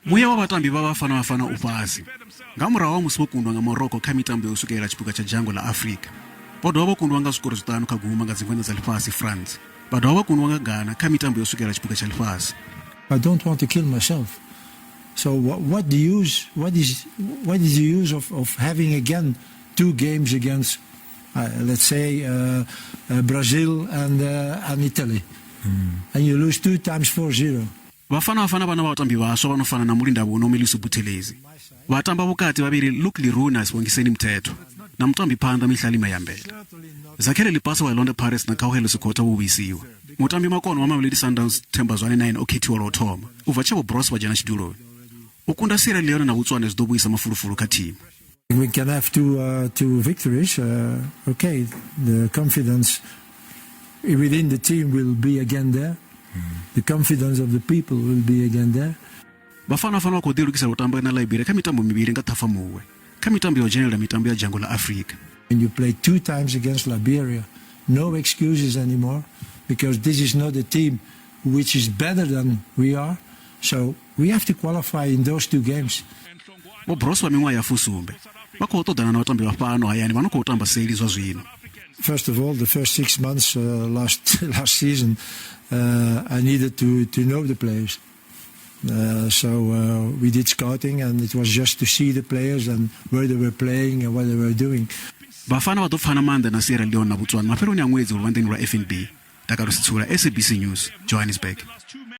Muya wa vatambi va Bafana Bafana u fhasi nga murahu wa musi vho kundwa nga Morocco kha mitambo ya u swikelela tshipuka tsha dzhango la Afrika. Vho dovha vho kundwa nga zwikoro zwiṱanu kha guma nga dzingweṋa dza ḽifhasi France. Vha dovha vho kundwa nga Ghana kha mitambo ya u swikelela tshipuka tsha ḽifhasi. I don't want to kill myself. So what the use? What is the use of having again 2 games against, let's say, Brazil and Italy, and you lose 2 times 4-0. Bafana Bafana vana va vatambi vaswa vanofana na mulindavuno Umeliso Buthelezi. Vatamba vukati vaviri Luke na Sibongiseni Mthetho na mutambi phanḓa Mihlali Mayambela. Zakhele lipasa wa Ilonde Pirates na Khauhelo Sekota vuvisiwa. Mutambi makono wa Mamelodi Sundowns Themba Zwane 9 okhethiwa lwo thoma. Ubva tshe Bros va dzhena tshiduloni. Ukunda Sierra Leone na Botswana zwi ḓo vhuisa mafulufulu kha thimu. We can have two victories. Okay, the confidence within the team will be again there. The confidence of the people will be again there. Bafana Bafana khou ḓilugisa u tamba na Liberia kha mitambo mivhili nga Ṱhafamuhwe. Kha mitambo ya u dzhenelela mitambo ya dzhango la Afrika. When you play 2 times against Liberia, no excuses anymore, because this is not a team which is better than we are. So we have to qualify in those 2 games. Vho Bros wa miṅwaha ya fusumbe vha khou ṱoḓana na vhatambi vha fhano hayani vha no khou tamba seli zwa zwino. First of all, the first 6 months last season, I needed to know the players. So we did scouting, and it was just to see the players and where they were playing and what they were doing. Bafana va ḓo pfana maanḓa na Sierra Leone na Botswana mafheloni a ṅwedzi luvhanḓeni lwa FNB. Takarusi Tsula, SABC News, Johannesburg.